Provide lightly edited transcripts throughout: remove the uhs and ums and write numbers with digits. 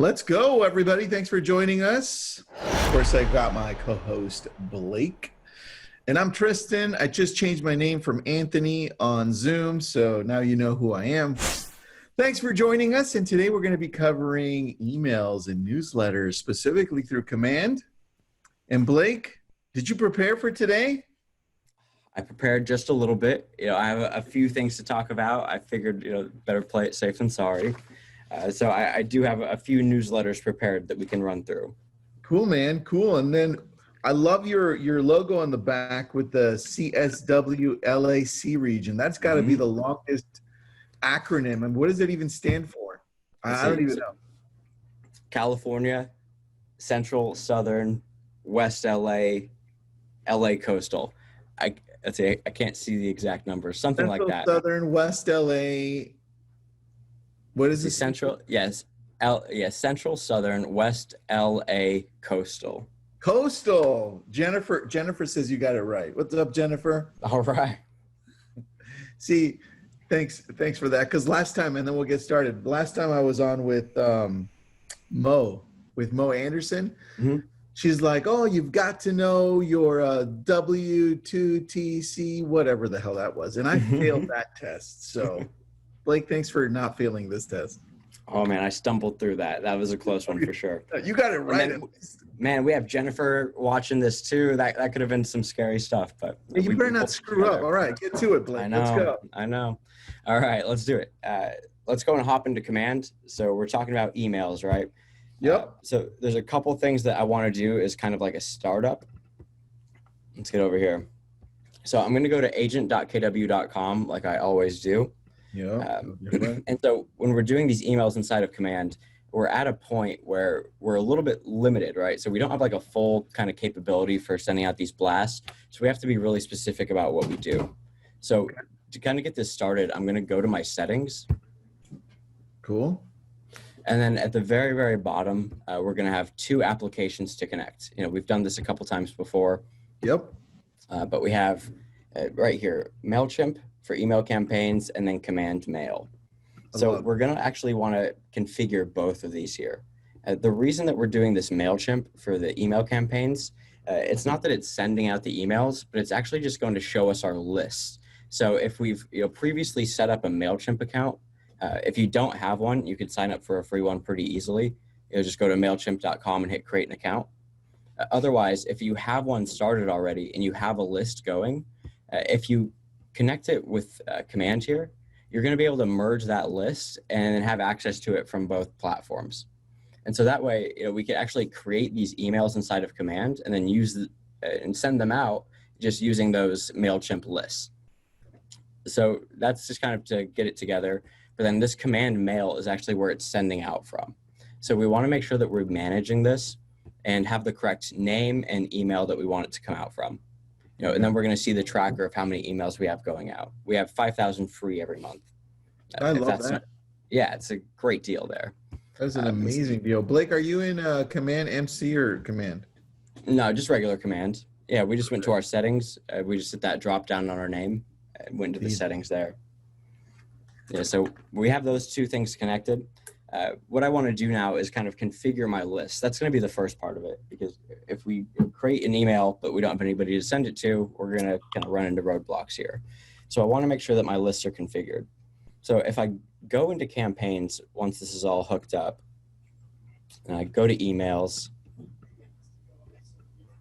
Let's go, everybody. Thanks for joining us. Of course, I've got my co-host, Blake. And I'm Tristan. I just changed my name from Anthony on Zoom, so now you know who I am. Thanks for joining us. And today we're going to be covering emails and newsletters, specifically through Command. And Blake, did you prepare for today? I prepared just a little bit. I have a few things to talk about. I figured, better play it safe than sorry. So I do have a few newsletters prepared that we can run through. Cool, man. Cool. And then I love your logo on the back with the CSW LAC region. That's got to be the longest acronym. And what does it even stand for? I don't even know. California, Central, Southern, West LA, LA Coastal. I can't see the exact numbers. Something Central, like that. Southern, West LA. What is it? Central? Yes. Central, Southern, West LA Coastal. Coastal. Jennifer says you got it right. What's up, Jennifer? All right. See, thanks for that. Because last time, and then we'll get started. Last time I was on with Mo Anderson. Mm-hmm. She's like, oh, you've got to know your W2TC, whatever the hell that was. And I failed that test. So, Blake, thanks for not failing this test. Oh, man, I stumbled through that. That was a close one for sure. You got it right. Man, we have Jennifer watching this too. That could have been some scary stuff. But you better not screw up. All right, get to it, Blake. Let's go. I know. All right, let's do it. Let's go and hop into Command. So we're talking about emails, right? Yep. So there's a couple things that I want to do as kind of like a startup. Let's get over here. So I'm going to go to agent.kw.com like I always do. Yeah. And so when we're doing these emails inside of Command, we're at a point where we're a little bit limited, right? So we don't have like a full kind of capability for sending out these blasts. So we have to be really specific about what we do. So to kind of get this started, I'm going to go to my settings. Cool. And then at the very, very bottom, we're going to have two applications to connect. We've done this a couple times before. Yep. But we have right here, Mailchimp for email campaigns and then Command Mail. So we're going to actually want to configure both of these here. The reason that we're doing this Mailchimp for the email campaigns, it's not that it's sending out the emails, but it's actually just going to show us our list. So if we've previously set up a Mailchimp account, if you don't have one, you could sign up for a free one pretty easily. Just go to mailchimp.com and hit create an account. Otherwise, if you have one started already and you have a list going, if you connect it with Command here, you're going to be able to merge that list and have access to it from both platforms. And so that way, we can actually create these emails inside of Command and then use and send them out just using those Mailchimp lists. So that's just kind of to get it together. But then this Command Mail is actually where it's sending out from. So we want to make sure that we're managing this and have the correct name and email that we want it to come out from. And then we're going to see the tracker of how many emails we have going out. We have 5,000 free every month. I love that. Yeah, it's a great deal there. That's an amazing deal. Blake, are you in Command MC or Command? No, just regular Command. Yeah, we just went to our settings. We just hit that drop down on our name and went to the settings there. Yeah, so we have those two things connected. What I want to do now is kind of configure my list. That's going to be the first part of it, because if we create an email but we don't have anybody to send it to, we're going to kind of run into roadblocks here. So I want to make sure that my lists are configured. So if I go into campaigns, once this is all hooked up, and I go to emails,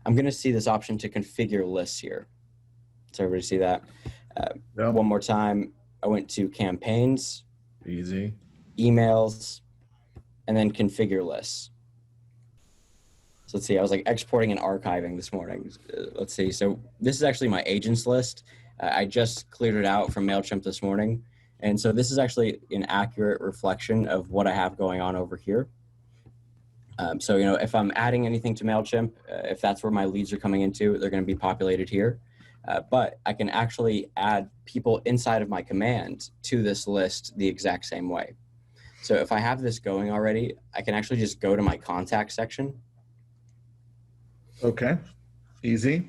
I'm going to see this option to configure lists here. So everybody see that? One more time. I went to campaigns, easy, emails, and then configure lists. So let's see, I was like exporting and archiving this morning. Let's see, so this is actually my agents list. I just cleared it out from Mailchimp this morning. And so this is actually an accurate reflection of what I have going on over here. So, if I'm adding anything to Mailchimp, if that's where my leads are coming into, they're going to be populated here. But I can actually add people inside of my command to this list the exact same way. So if I have this going already, I can actually just go to my contact section. Okay, easy.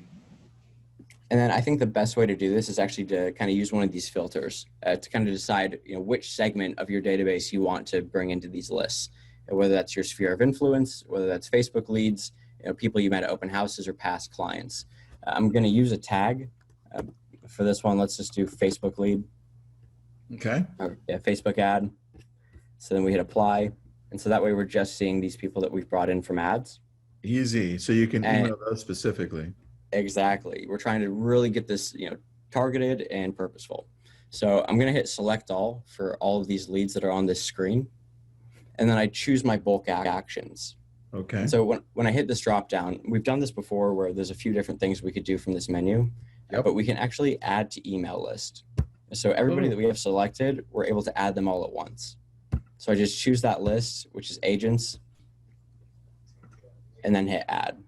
And then I think the best way to do this is actually to kind of use one of these filters to kind of decide, which segment of your database you want to bring into these lists. whether that's your sphere of influence, whether that's Facebook leads, people you met at open houses or past clients. I'm going to use a tag. For this one, let's just do Facebook lead. Okay. Or, yeah, Facebook ad. So then we hit apply. And so that way we're just seeing these people that we've brought in from ads. Easy. So you can email those specifically. Exactly. We're trying to really get this, targeted and purposeful. So I'm going to hit select all for all of these leads that are on this screen. And then I choose my bulk actions. Okay. And so when I hit this drop down, we've done this before where there's a few different things we could do from this menu, but we can actually add to email list. So everybody that we have selected, we're able to add them all at once. So I just choose that list, which is agents, and then hit add.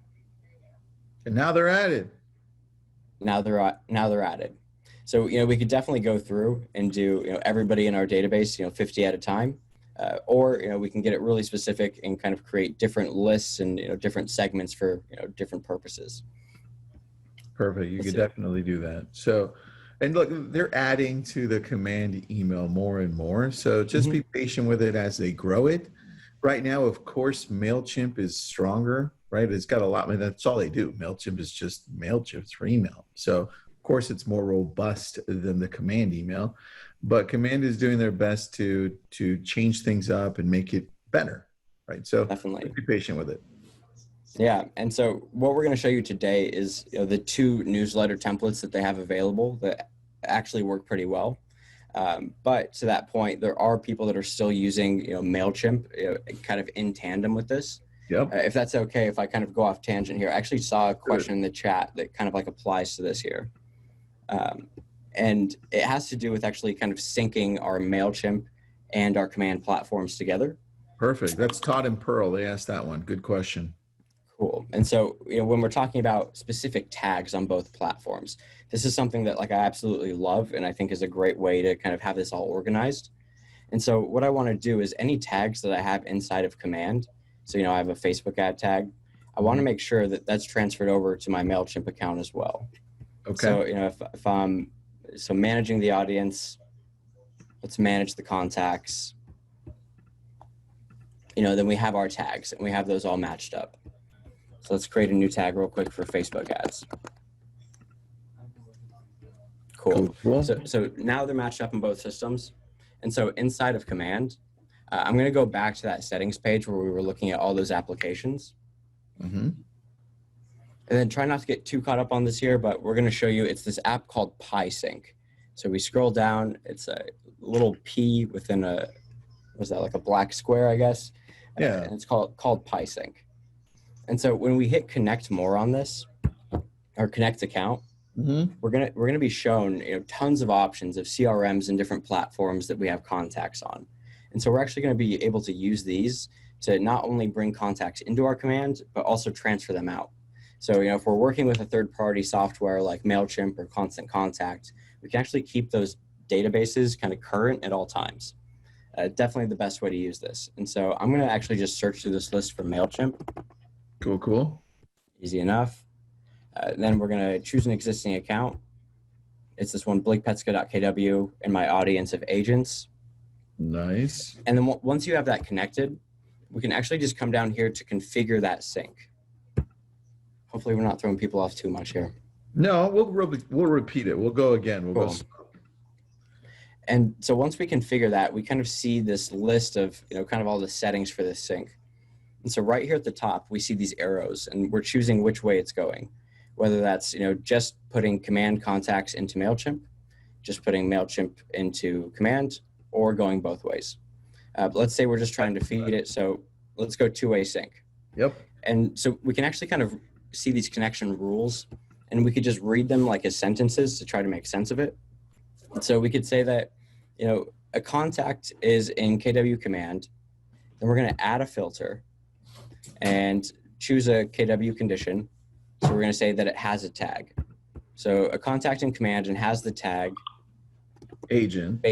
And now they're added. Now they're added. So, we could definitely go through and do, everybody in our database, 50 at a time. Or, we can get it really specific and kind of create different lists and, different segments for, different purposes. Perfect. You could definitely do that. So, and look, they're adding to the command email more and more. So just be patient with it as they grow it. Right now, of course, Mailchimp is stronger, right? It's got a lot, that's all they do. Mailchimp is just Mailchimp for email. So of course it's more robust than the command email, but command is doing their best to change things up and make it better, right? So definitely be patient with it. Yeah. And so what we're going to show you today is the 2 newsletter templates that they have available that actually work pretty well. But to that point, there are people that are still using Mailchimp kind of in tandem with this. Yep. If that's okay, if I kind of go off tangent here, I actually saw a question in the chat that kind of like applies to this here. And it has to do with actually kind of syncing our Mailchimp and our command platforms together. Perfect. That's Todd and Pearl. They asked that one. Good question. Cool. And so, when we're talking about specific tags on both platforms, this is something that I absolutely love and I think is a great way to kind of have this all organized. And so what I want to do is any tags that I have inside of command. So, I have a Facebook ad tag. I want to make sure that that's transferred over to my Mailchimp account as well. Okay. So, if I'm managing the audience, let's manage the contacts, then we have our tags and we have those all matched up. So let's create a new tag real quick for Facebook ads. Cool. So now they're matched up in both systems. And so inside of command, I'm going to go back to that settings page where we were looking at all those applications. And then try not to get too caught up on this here, but we're going to show you, it's this app called PieSync. So we scroll down, it's a little P within was that like a black square, I guess? Yeah. And it's called PieSync. And so when we hit connect more on this, or connect account, we're gonna be shown tons of options of CRMs and different platforms that we have contacts on. And so we're actually going to be able to use these to not only bring contacts into our command, but also transfer them out. So if we're working with a third-party software like Mailchimp or Constant Contact, we can actually keep those databases kind of current at all times. Definitely the best way to use this. And so I'm going to actually just search through this list for Mailchimp. Cool. Easy enough. Then we're going to choose an existing account. It's this one, blakepetska.kw, and my audience of agents. Nice. And then once you have that connected, we can actually just come down here to configure that sync. Hopefully we're not throwing people off too much here. No, we'll repeat it. We'll go again. We'll go. And so once we configure that, we kind of see this list of, kind of all the settings for this sync. And so right here at the top, we see these arrows and we're choosing which way it's going, whether that's, just putting command contacts into Mailchimp, just putting Mailchimp into command, or going both ways. But let's say we're just trying to feed it. So let's go 2-way sync. Yep. And so we can actually kind of see these connection rules and we could just read them like as sentences to try to make sense of it. So we could say that, a contact is in KW command, then we're going to add a filter and choose a KW condition. So we're going to say that it has a tag. So a contact in command and has the tag agent,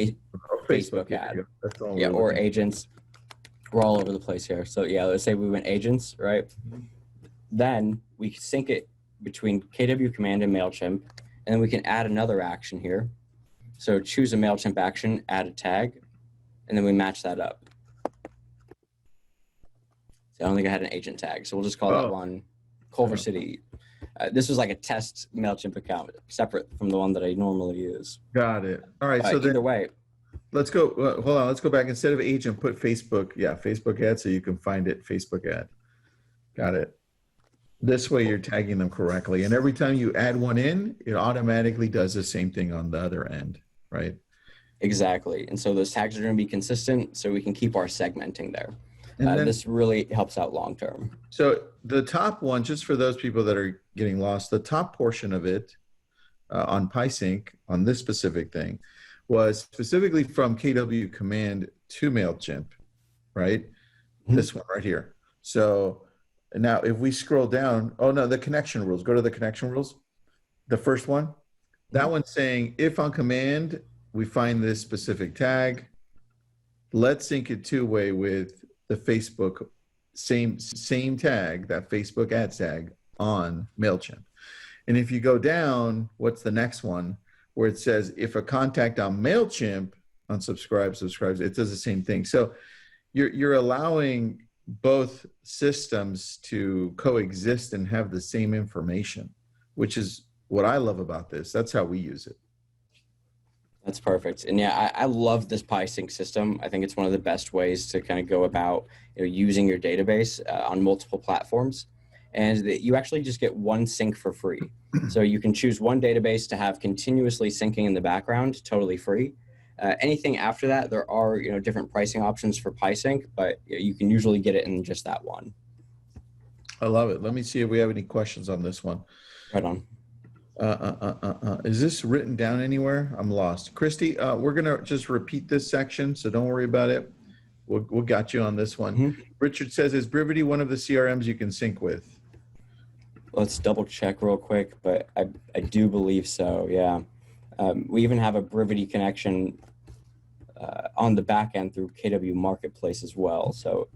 Facebook ad. Yeah, or agents. We're all over the place here. So yeah, let's say we went agents, right? Then we sync it between KW command and Mailchimp, and then we can add another action here. So choose a Mailchimp action, add a tag, and then we match that up. So I don't think I had an agent tag. So we'll just call that one Culver Oh. City. This was like a test Mailchimp account, separate from the one that I normally use. Got it. All right. So Either then way, let's go. Hold on. Let's go back. Instead of agent, put Facebook. Yeah, Facebook ad, so you can find it. Facebook ad. Got it. This way you're tagging them correctly. And every time you add one in, it automatically does the same thing on the other end, right? exactly. And so those tags are going to be consistent so we can keep our segmenting there. And then, This really helps out long term. so the top one, just for those people that are getting lost, the top portion of it on PySync, on this specific thing, was specifically from KW command to MailChimp, right? Mhm. This one right here. So now if we scroll down, oh no, the connection rules, go to the connection rules. The first one, that one's saying if on command we find this specific tag, let's sync it two-way with the Facebook same tag, that Facebook ads tag on MailChimp. And if you go down, what's the next one where it says if a contact on MailChimp unsubscribes, subscribes, it does the same thing. So you're allowing both systems to coexist and have the same information, which is what I love about this. That's how we use it. That's perfect. And yeah, I love this PySync system. I think it's one of the best ways to kind of go about using your database on multiple platforms. And you actually just get one sync for free. So you can choose one database to have continuously syncing in the background, totally free. Anything after that, there are different pricing options for PySync, but you can usually get it in just that one. I love it. Let me see if we have any questions on this one. Right on. Is this written down anywhere? I'm lost. Christy, we're gonna just repeat this section, so don't worry about it. We'll got you on this one. Mm-hmm. Richard says, is Brivity one of the CRMs you can sync with? Let's double check real quick, but I do believe so, yeah. We even have a Brivity connection on the back end through KW Marketplace as well. So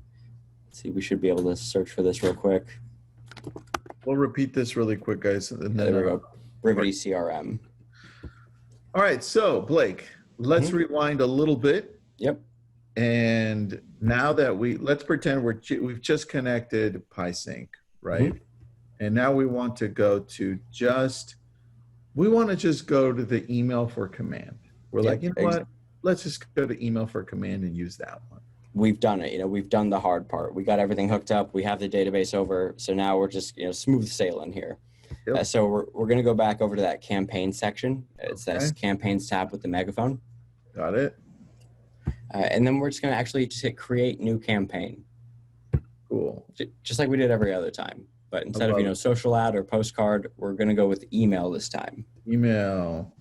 let's see, we should be able to search for this real quick. We'll repeat this really quick, guys. And then, there we go, Brivity CRM. All right, so Blake, let's rewind a little bit. Yep. And now that let's pretend we've just connected PySync, right? And now we want to go to we want to just go to the email for command. We're like, you know what? Let's just go to email for command and use that one. We've done it. We've done the hard part. We got everything hooked up. We have the database over. So now we're just, smooth sailing here. Yep. So we're going to go back over to that campaign section. It's this campaigns tab with the megaphone. Got it. And then we're just going to actually just hit create new campaign. Cool. Just like we did every other time. But instead of, social ad or postcard, we're going to go with email this time. Email.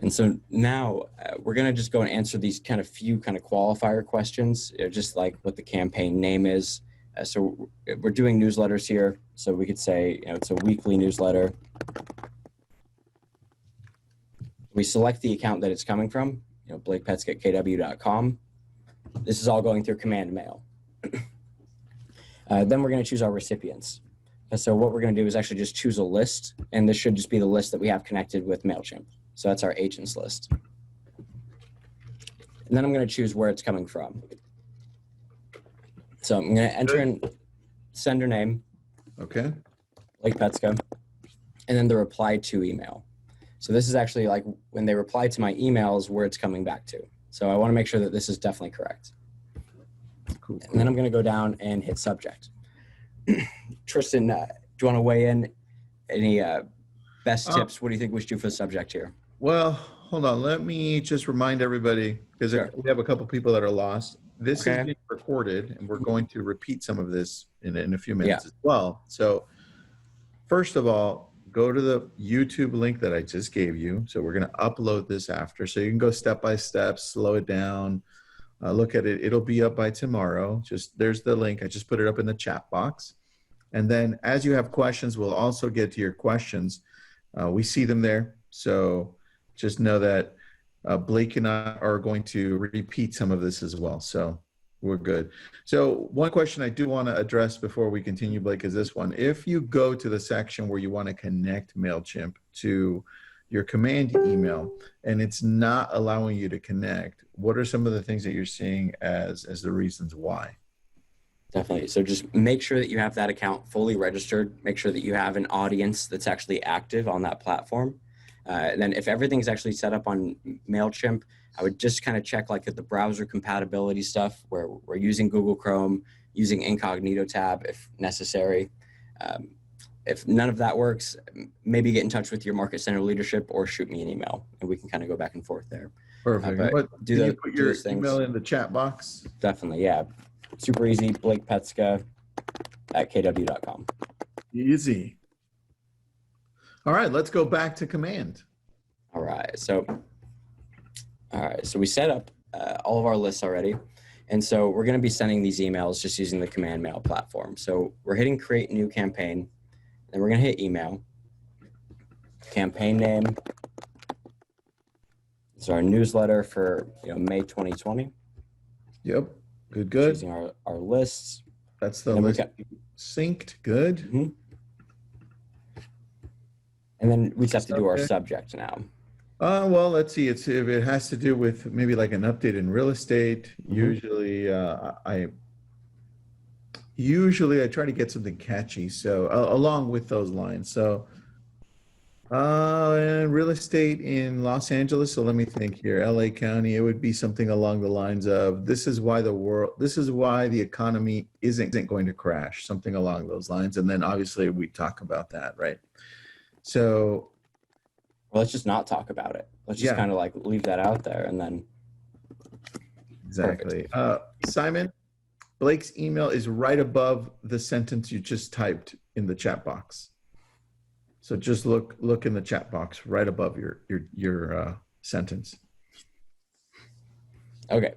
And so now we're going to just go and answer these few qualifier questions, just like what the campaign name is. So we're doing newsletters here. So we could say, it's a weekly newsletter. We select the account that it's coming from, blakepetsk@kw.com. This is all going through command mail. Then we're going to choose our recipients. And so what we're going to do is actually just choose a list, and this should just be the list that we have connected with Mailchimp. So that's our agents list. And then I'm going to choose where it's coming from. So I'm going to enter in sender name, Okay. Blake Petska, and then the reply to email. So this is actually like when they reply to my emails where it's coming back to. So I want to make sure that this is definitely correct. Cool. And then I'm going to go down and hit subject. Tristan, do you want to weigh in? Any best tips? What do you think we should do for the subject here? Well, hold on. Let me just remind everybody, because we have a couple people that are lost. This is being recorded, and we're going to repeat some of this in a few minutes as well. So first of all, go to the YouTube link that I just gave you. So we're going to upload this after. So you can go step by step, slow it down, look at it. It'll be up by tomorrow. There's the link. I just put it up in the chat box. And then as you have questions, we'll also get to your questions. We see them there. So just know that Blake and I are going to repeat some of this as well. So we're good. So one question I do want to address before we continue, Blake, is this one. If you go to the section where you want to connect Mailchimp to your command email and it's not allowing you to connect, what are some of the things that you're seeing as the reasons why? Definitely. So just make sure that you have that account fully registered. Make sure that you have an audience that's actually active on that platform. And then if everything's actually set up on Mailchimp, I would just kind of check like the browser compatibility stuff where we're using Google Chrome, using incognito tab if necessary. If none of that works, maybe get in touch with your market center leadership or shoot me an email and we can kind of go back and forth there. Perfect. But can you put your email in the chat box? Definitely, yeah. Super easy, blakepetska@kw.com. Easy. All right, let's go back to command. All right, so we set up all of our lists already. And so we're going to be sending these emails just using the command mail platform. So we're hitting create new campaign, then we're going to hit email, campaign name. This is our newsletter for May 2020. Yep, good. Using our lists. That's the list synced, good. Mm-hmm. And then we just have to do our subject now. Well, let's see. If it has to do with maybe like an update in real estate, usually I try to get something catchy. So along with those lines. So real estate in Los Angeles. So let me think here. LA County, it would be something along the lines of this is why the economy isn't going to crash, something along those lines. And then obviously we talk about that, right? So well, let's just not talk about it. Let's just kind of like leave that out there and then. Exactly. Simon, Blake's email is right above the sentence you just typed in the chat box. So just look in the chat box right above your sentence. Okay.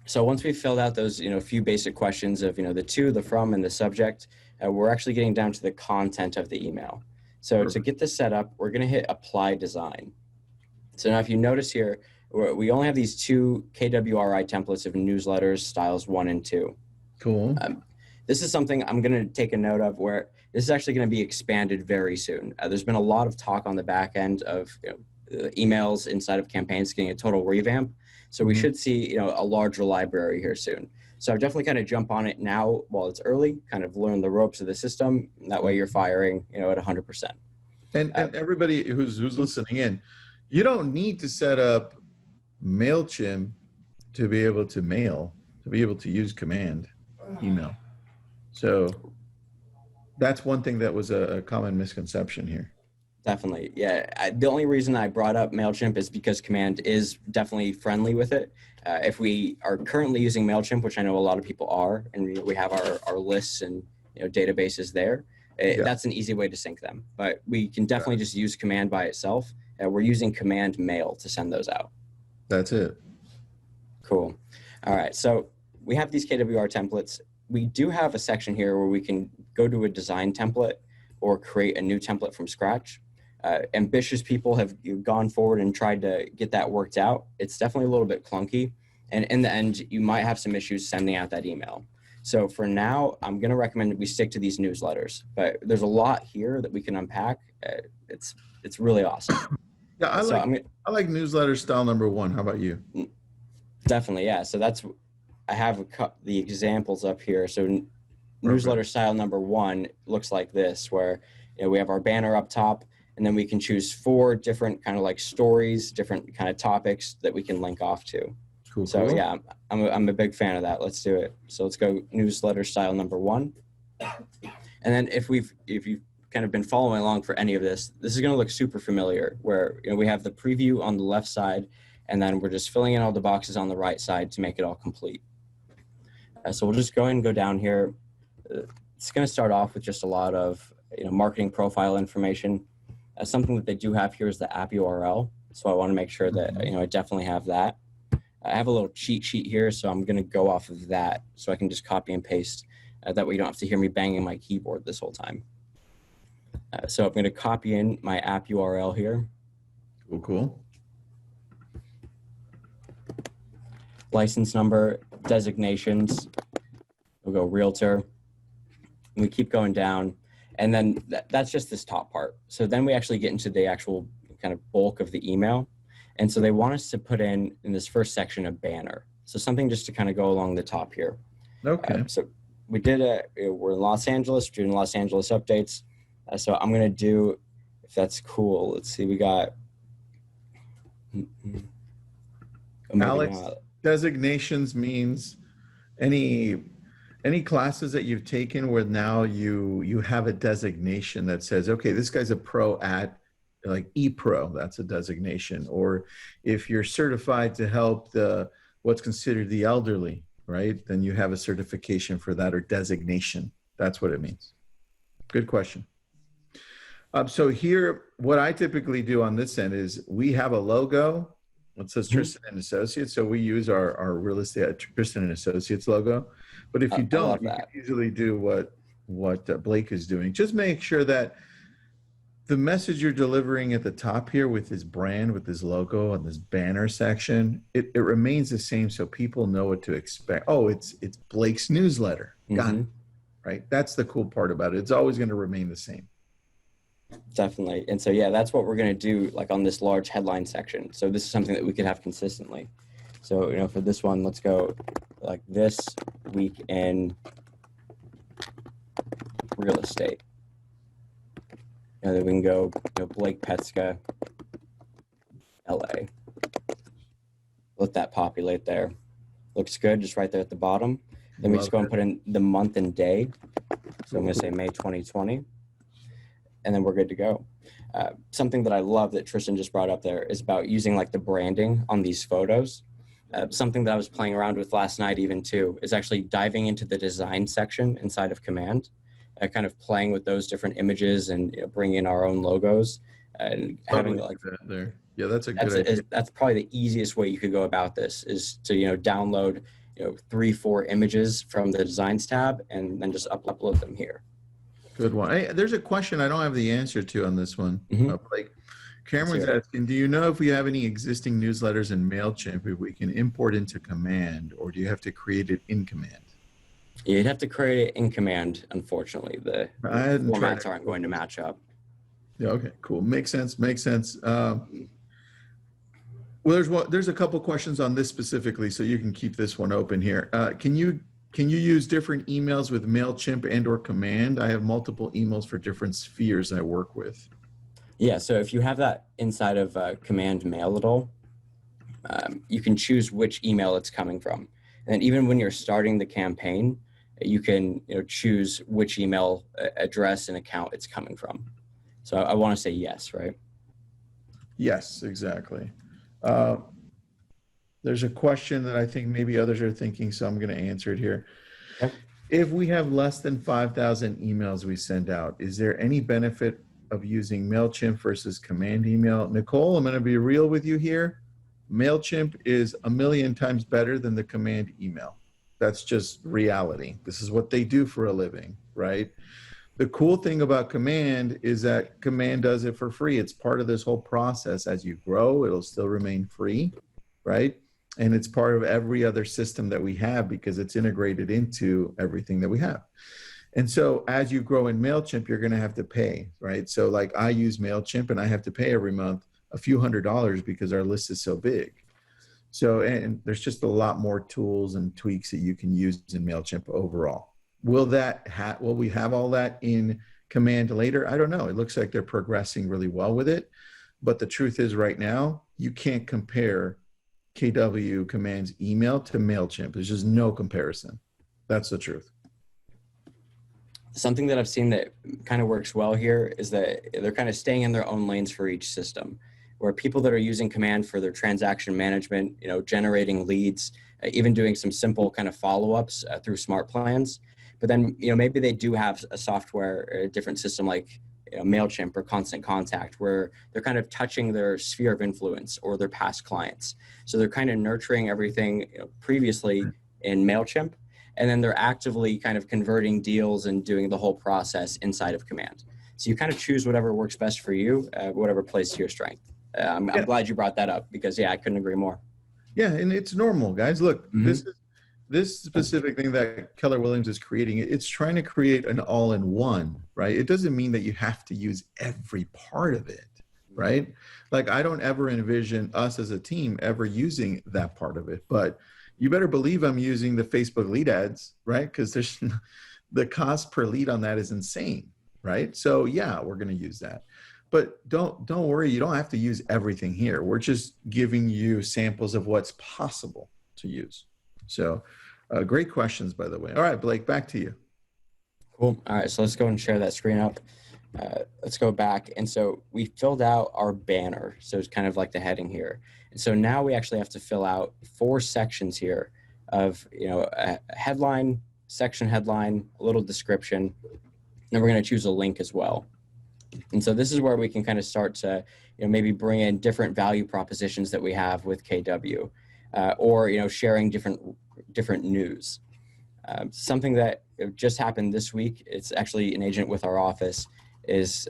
So once we've filled out those, few basic questions of, the to, the from, and the subject, we're actually getting down to the content of the email. So to get this set up, we're going to hit apply design. So now if you notice here, we only have these two KWRI templates of newsletters, styles 1 and 2. Cool. This is something I'm going to take a note of where this is actually going to be expanded very soon. There's been a lot of talk on the back end of emails inside of campaigns getting a total revamp. So we should see a larger library here soon. So I've definitely kind of jump on it now while it's early, kind of learn the ropes of the system. That way you're firing, at 100%. And everybody who's listening in, you don't need to set up Mailchimp to be able to use command email. So that's one thing that was a common misconception here. Definitely. Yeah. The only reason I brought up Mailchimp is because command is definitely friendly with it. If we are currently using Mailchimp, which I know a lot of people are, and we have our lists and databases there, that's an easy way to sync them. But we can definitely just use command by itself. We're using command mail to send those out. That's it. Cool. All right. So we have these KWR templates. We do have a section here where we can go to a design template or create a new template from scratch. Ambitious people have gone forward and tried to get that worked out. It's definitely a little bit clunky. And in the end, you might have some issues sending out that email. So for now, I'm going to recommend that we stick to these newsletters. But there's a lot here that we can unpack. It's really awesome. Yeah, I like newsletter style number 1. How about you? Definitely, yeah. So I have the examples up here. So newsletter style number 1 looks like this, where we have our banner up top, and then we can choose 4 different kind of like stories, different kind of topics that we can link off to. Cool. So yeah, I'm a big fan of that. Let's do it. So let's go newsletter style number 1. And then if you've kind of been following along for any of this is going to look super familiar, where we have the preview on the left side, and then we're just filling in all the boxes on the right side to make it all complete. So we'll just go ahead and go down here. It's going to start off with just a lot of marketing profile information. Something that they do have here is the app URL. So I want to make sure that I definitely have that. I have a little cheat sheet here, so I'm going to go off of that so I can just copy and paste. That way you don't have to hear me banging my keyboard this whole time. So I'm going to copy in my app URL here. Cool. License number, designations. We'll go Realtor. And we keep going down. And then that's just this top part. So then we actually get into the actual kind of bulk of the email. And so they want us to put in this first section, a banner. So something just to kind of go along the top here. Okay. So we're in Los Angeles, doing Los Angeles updates. So I'm going to do, if that's cool, let's see, we got, Alex, designations means any classes that you've taken where now you have a designation that says, okay, this guy's a pro at like e-pro, that's a designation. Or if you're certified to help what's considered the elderly, right? Then you have a certification for that or designation. That's what it means. Good question. So here, what I typically do on this end is we have a logo. It says Tristan and Associates. So we use our real estate Tristan and Associates logo. But if you don't, you can easily do what Blake is doing. Just make sure that the message you're delivering at the top here with his brand, with his logo and this banner section, it remains the same so people know what to expect. Oh, it's Blake's newsletter. Got it. Right? That's the cool part about it. It's always going to remain the same. Definitely. And so, yeah, that's what we're going to do like on this large headline section. So this is something that we could have consistently. So, for this one, let's go like this week in real estate. And then we can go, Blake Petska, LA. Let that populate there. Looks good, just right there at the bottom. Then we just go and put in the month and day. So I'm going to say May 2020. And then we're good to go. Something that I love that Tristan just brought up there is about using like the branding on these photos. Something that I was playing around with last night even too is actually diving into the design section inside of Command. Kind of playing with those different images and bringing in our own logos and having like that there. Yeah, that's a good idea. That's probably the easiest way you could go about this is to download 3-4 images from the designs tab and then just upload them here. Good one. Hey, there's a question I don't have the answer to on this one. Like Cameron's asking, do you know if we have any existing newsletters in Mailchimp if we can import into Command, or do you have to create it in Command? You'd have to create it in Command, unfortunately. The formats aren't going to match up. Yeah, okay, cool. Makes sense. Well, there's a couple questions on this specifically, so you can keep this one open here. Can you use different emails with Mailchimp and or Command? I have multiple emails for different spheres I work with. Yeah, so if you have that inside of Command Mail at all, you can choose which email it's coming from. And even when you're starting the campaign, you can choose which email address and account it's coming from. So I want to say yes, right? Yes, exactly. There's a question that I think maybe others are thinking, so I'm going to answer it here. Okay. If we have less than 5,000 emails we send out, is there any benefit of using Mailchimp versus Command email? Nicole, I'm going to be real with you here. Mailchimp is 1,000,000 times better than the Command email. That's just reality. This is what they do for a living, right? The cool thing about Command is that Command does it for free. It's part of this whole process. As you grow, it'll still remain free, right? And it's part of every other system that we have because it's integrated into everything that we have. And so as you grow in Mailchimp, you're going to have to pay, right? So like I use Mailchimp and I have to pay every month a few $100s because our list is so big. So, and there's just a lot more tools and tweaks that you can use in Mailchimp overall. Will we have all that in Command later? I don't know. It looks like they're progressing really well with it. But the truth is right now, you can't compare KW Command's email to Mailchimp. There's just no comparison. That's the truth. Something that I've seen that kind of works well here is that they're kind of staying in their own lanes for each system, where people that are using Command for their transaction management, generating leads, even doing some simple kind of follow-ups through smart plans. But then, maybe they do have a software, a different system like Mailchimp or Constant Contact, where they're kind of touching their sphere of influence or their past clients. So they're kind of nurturing everything previously in Mailchimp, and then they're actively kind of converting deals and doing the whole process inside of Command. So you kind of choose whatever works best for you, whatever plays to your strength. I'm glad you brought that up because, I couldn't agree more. Yeah, and it's normal, guys. Look, this specific thing that Keller Williams is creating, it's trying to create an all-in-one, right? It doesn't mean that you have to use every part of it, right? Like I don't ever envision us as a team ever using that part of it, but you better believe I'm using the Facebook lead ads, right? Because there's the cost per lead on that is insane, right? So yeah, we're going to use that. But don't worry, you don't have to use everything here. We're just giving you samples of what's possible to use. So great questions, by the way. All right, Blake, back to you. Cool. All right, so let's go and share that screen up. Let's go back. And so we filled out our banner. So it's kind of like the heading here. And so now we actually have to fill out 4 sections here of, a headline, section headline, a little description. And we're going to choose a link as well. And so this is where we can kind of start to, maybe bring in different value propositions that we have with KW, or, sharing different news. Something that just happened this week, it's actually an agent with our office, is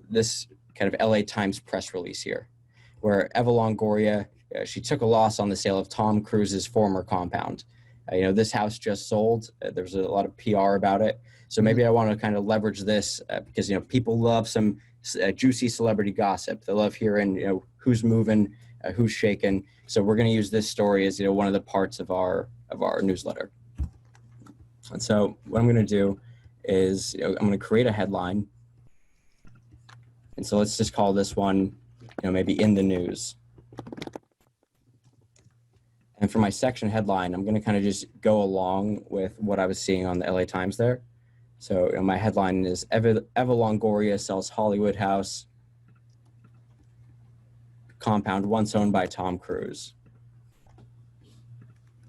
this kind of LA Times press release here, where Eva Longoria, she took a loss on the sale of Tom Cruise's former compound. This house just sold. There's a lot of PR about it. So maybe I want to kind of leverage this because, people love some juicy celebrity gossip. They love hearing, who's moving, who's shaking. So we're going to use this story as, one of the parts of our newsletter. And so what I'm going to do is, I'm going to create a headline. And so let's just call this one, maybe in the news. And for my section headline, I'm going to kind of just go along with what I was seeing on the LA Times there. So my headline is Eva Longoria sells Hollywood house compound once owned by Tom Cruise.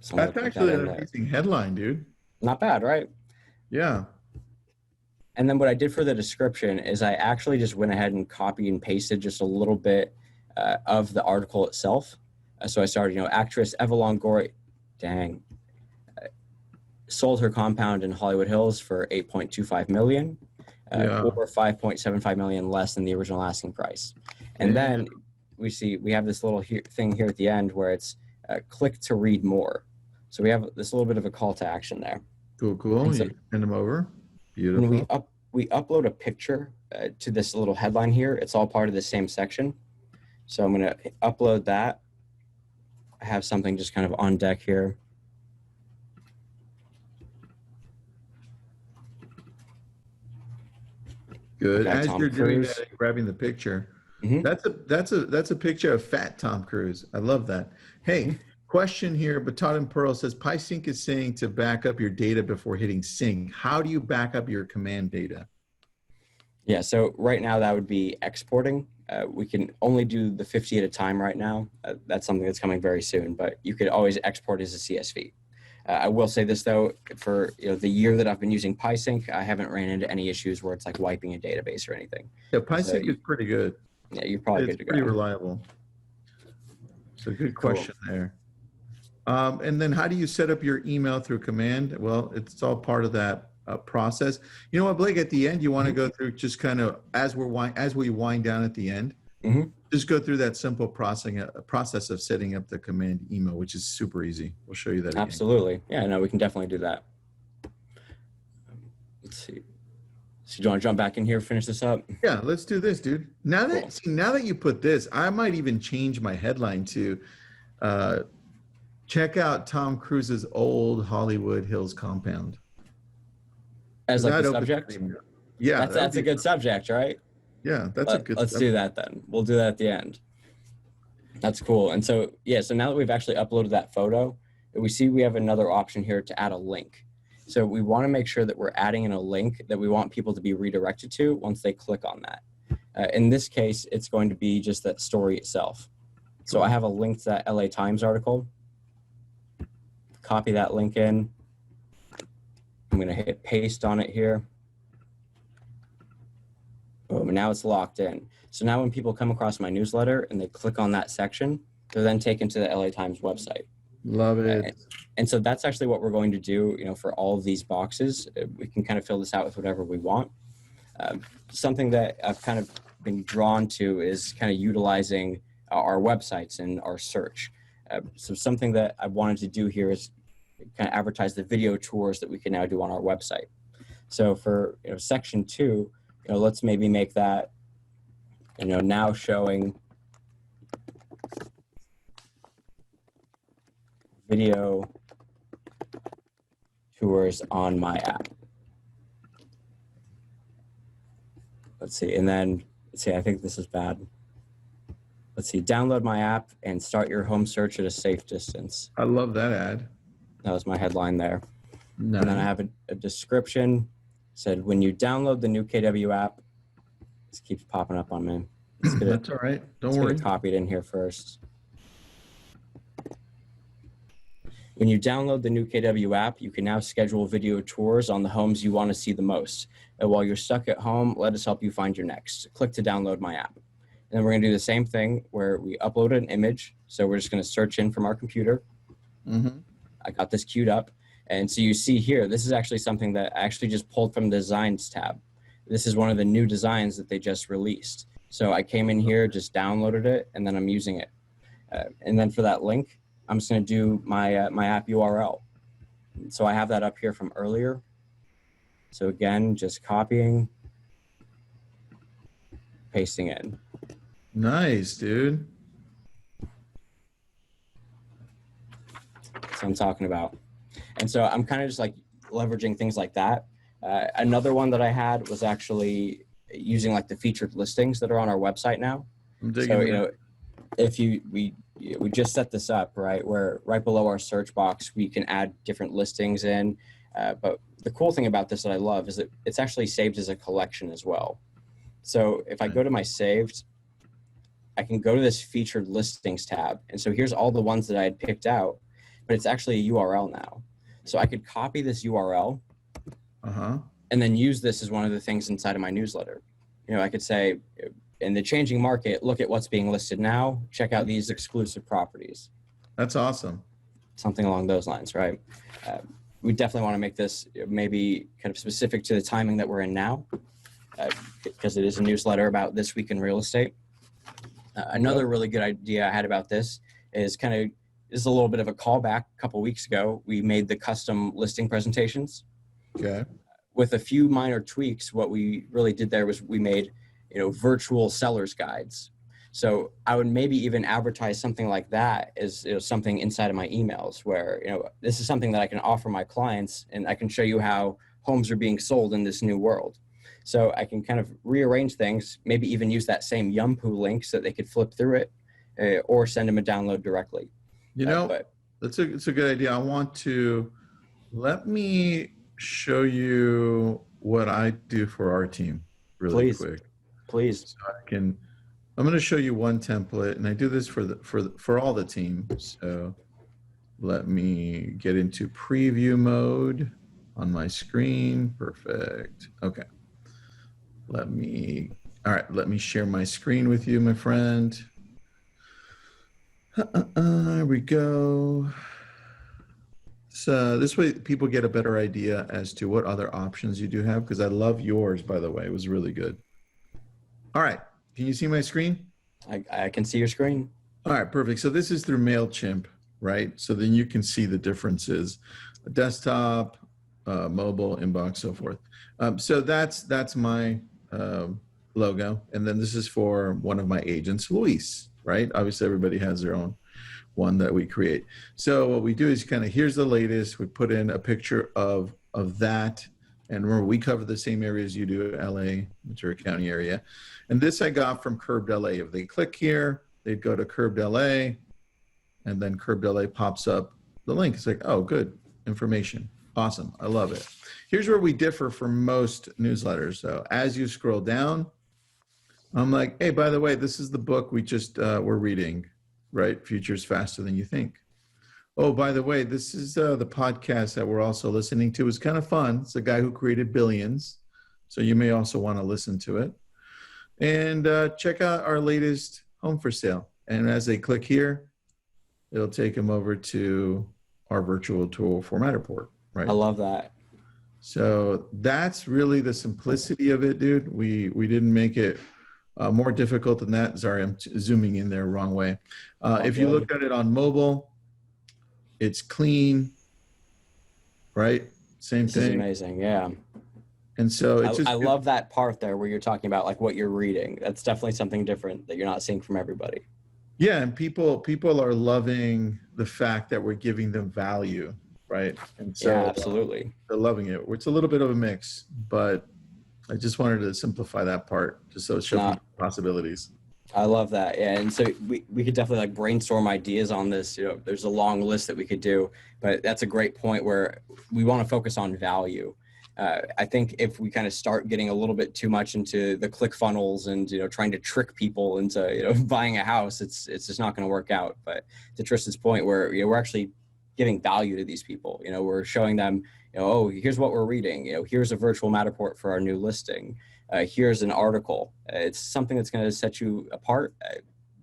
So that's actually an amazing headline, dude. Not bad, right? Yeah. And then what I did for the description is I actually just went ahead and copied and pasted just a little bit of the article itself. So I started, actress Eva Longoria, sold her compound in Hollywood Hills for $8.25 million, or $5.75 million less than the original asking price. And then we have this little thing here at the end where it's click to read more. So we have this little bit of a call to action there. Cool. So, you send them over. Beautiful. We upload a picture to this little headline here. It's all part of the same section. So I'm going to upload that. I have something just kind of on deck here. Good. As you're doing that, and grabbing the picture. Mm-hmm. That's a picture of fat Tom Cruise. I love that. Hey, question here. Baton and Pearl says PySync is saying to back up your data before hitting sync. How do you back up your command data? Yeah. So right now that would be exporting. We can only do the 50 at a time right now. That's something that's coming very soon, but you could always export as a CSV. I will say this though, for the year that I've been using PySync, I haven't ran into any issues where it's like wiping a database or anything. Yeah, PySync is pretty good. Yeah, you're probably good to go. It's pretty reliable. So good question there. And then how do you set up your email through command? Well, it's all part of that process. You know what, Blake, at the end, you want to go through just kind of as we wind down at the end, just go through that simple process of setting up the command email, which is super easy. We'll show you that. Absolutely. Yeah, no, we can definitely do that. Let's see. So do you want to jump back in here, finish this up? Yeah, let's do this, dude. Now that you put this, I might even change my headline to check out Tom Cruise's old Hollywood Hills compound. As like the subject? Yeah. That's a good subject, right? Yeah, that's a good Let's do that then. We'll do that at the end. That's cool. And so, yeah, so now that we've actually uploaded that photo, we have another option here to add a link. So we want to make sure that we're adding in a link that we want people to be redirected to once they click on that. In this case, it's going to be just that story itself. So I have a link to that LA Times article. Copy that link in. I'm going to hit paste on it here. Boom, and now it's locked in. So now when people come across my newsletter and they click on that section, they're then taken to the LA Times website. Love it. And so that's actually what we're going to do, for all of these boxes. We can kind of fill this out with whatever we want. Something that I've kind of been drawn to is kind of utilizing our websites and our search. So something that I wanted to do here is kind of advertise the video tours that we can now do on our website. So for section 2, let's maybe make that now showing video tours on my app. Let's see, and then, let's see, I think this is bad. Let's see, download my app and start your home search at a safe distance. I love that ad. That was my headline there. Nice. And then I have a description. Said, when you download the new KW app, this keeps popping up on me. That's all right. Don't worry. Get it copied in here first. When you download the new KW app, you can now schedule video tours on the homes you want to see the most. And while you're stuck at home, let us help you find your next. Click to download my app. And then we're going to do the same thing where we upload an image. So we're just going to search in from our computer. Mm-hmm. I got this queued up. And so you see here, this is actually something that I actually just pulled from the Designs tab. This is one of the new designs that they just released. So I came in here, just downloaded it, and then I'm using it. And then for that link, I'm just going to do my, my app URL. So I have that up here from earlier. So again, just copying, pasting in. Nice, dude. That's what I'm talking about. And so I'm kind of just like leveraging things like that. Another one that I had was actually using like the featured listings that are on our website now. So, you know, if we just set this up, right, where right below our search box, we can add different listings in. But the cool thing about this that I love is that it's actually saved as a collection as well. So if I go to my saved, I can go to this featured listings tab. And so here's all the ones that I had picked out, but it's actually a URL now. So I could copy this URL and then use this as one of the things inside of my newsletter. You know, I could say, in the changing market, look at what's being listed now. Check out these exclusive properties. That's awesome. Something along those lines, right? We definitely want to make this maybe kind of specific to the timing that we're in now, because it is a newsletter about this week in real estate. Another really good idea I had about this is this is a little bit of a callback. A couple weeks ago, we made the custom listing presentations. Okay. With a few minor tweaks, what we really did there was we made, you know, virtual sellers guides. So I would maybe even advertise something like that as, you know, something inside of my emails where, you know, this is something that I can offer my clients and I can show you how homes are being sold in this new world. So I can kind of rearrange things, maybe even use that same Yumpu link so that they could flip through it or send them a download directly. You know, it's a good idea. Let me show you what I do for our team really quick. Please. So I'm going to show you one template, and I do this for all the teams. So let me get into preview mode on my screen. Perfect. Okay. Let me share my screen with you, my friend. There we go. So this way people get a better idea as to what other options you do have, because I love yours, by the way. It was really good. All right. Can you see my screen? I can see your screen. All right, perfect. So this is through Mailchimp, right? So then you can see the differences, desktop, mobile, inbox, so forth. So that's my logo. And then this is for one of my agents, Luis, right? Obviously everybody has their own one that we create. So what we do is here's the latest. We put in a picture of that. And remember, we cover the same areas you do, LA, Ventura County area. And this I got from Curbed LA. If they click here, they'd go to Curbed LA, and then Curbed LA pops up the link. It's like, oh, good information. Awesome. I love it. Here's where we differ from most newsletters. So as you scroll down, I'm like, hey, by the way, this is the book we just were reading, right? Futures Faster Than You Think. Oh, by the way, this is the podcast that we're also listening to. It's kind of fun. It's the guy who created Billions. So you may also want to listen to it. And check out our latest home for sale. And as they click here, it'll take them over to our virtual tool for Matterport, right? I love that. So that's really the simplicity of it, dude. We didn't make it more difficult than that. Sorry, I'm zooming in there wrong way. If you look at it on mobile, it's clean, right? Same thing. This is amazing, yeah. And so I love that part there where you're talking about like what you're reading. That's definitely something different that you're not seeing from everybody. Yeah, and people are loving the fact that we're giving them value, right? And so Yeah, absolutely. they're loving it. It's a little bit of a mix, but I just wanted to simplify that part just so it show No, people possibilities. I love that. Yeah. And so we could definitely like brainstorm ideas on this. You know, there's a long list that we could do, but that's a great point where we want to focus on value. I think if we kind of start getting a little bit too much into the click funnels and, you know, trying to trick people into, you know, buying a house, it's just not going to work out. But to Tristan's point where, you know, we're actually giving value to these people, you know, we're showing them, you know, oh, here's what we're reading, you know, here's a virtual Matterport for our new listing. Here's an article. It's something that's going to set you apart,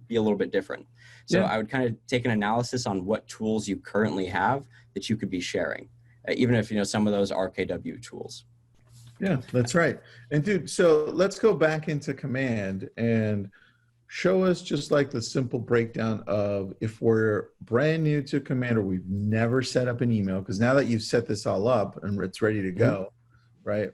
be a little bit different. So Yeah. I would kind of take an analysis on what tools you currently have that you could be sharing, even if, you know, some of those are KW tools. Yeah, that's right. And dude, so let's go back into Command and show us just like the simple breakdown of if we're brand new to Command or we've never set up an email, because now that you've set this all up and it's ready to go, right?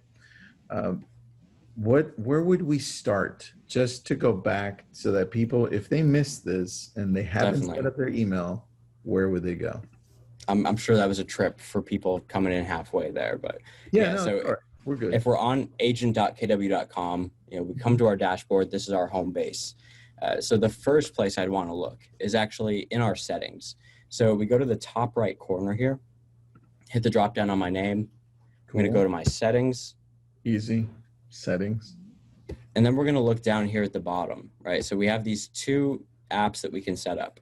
Where would we start just to go back so that people, if they missed this and they haven't set up their email, where would they go? I'm sure that was a trip for people coming in halfway there, but yeah, no, so we're good. If we're on agent.kw.com, you know, we come to our dashboard. This is our home base. So the first place I'd want to look is actually in our settings. So we go to the top right corner here, hit the drop down on my name. Cool. I'm going to go to my settings. Easy. Settings. And then we're going to look down here at the bottom, right? So we have these two apps that we can set up.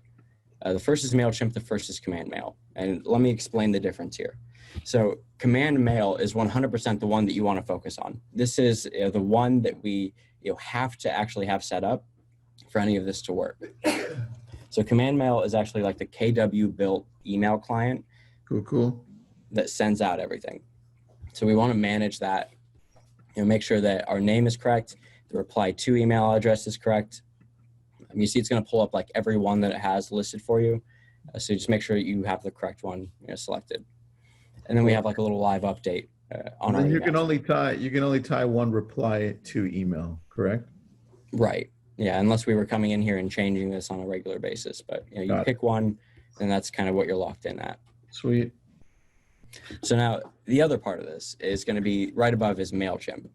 The first is Mailchimp, the first is Command Mail. And let me explain the difference here. So Command Mail is 100% the one that you want to focus on. This is the one that we have to actually have set up for any of this to work. So Command Mail is actually like the KW built email client. Cool. That sends out everything. So we want to manage that. You know, make sure that our name is correct, the reply to email address is correct. You see it's going to pull up like every one that it has listed for you. So just make sure you have the correct one selected. And then we have like a little live update on our email. You can only tie one reply to email, correct? Right. Yeah, unless we were coming in here and changing this on a regular basis. But you pick one, and that's kind of what you're locked in at. Sweet. So now the other part of this is going to be right above is Mailchimp.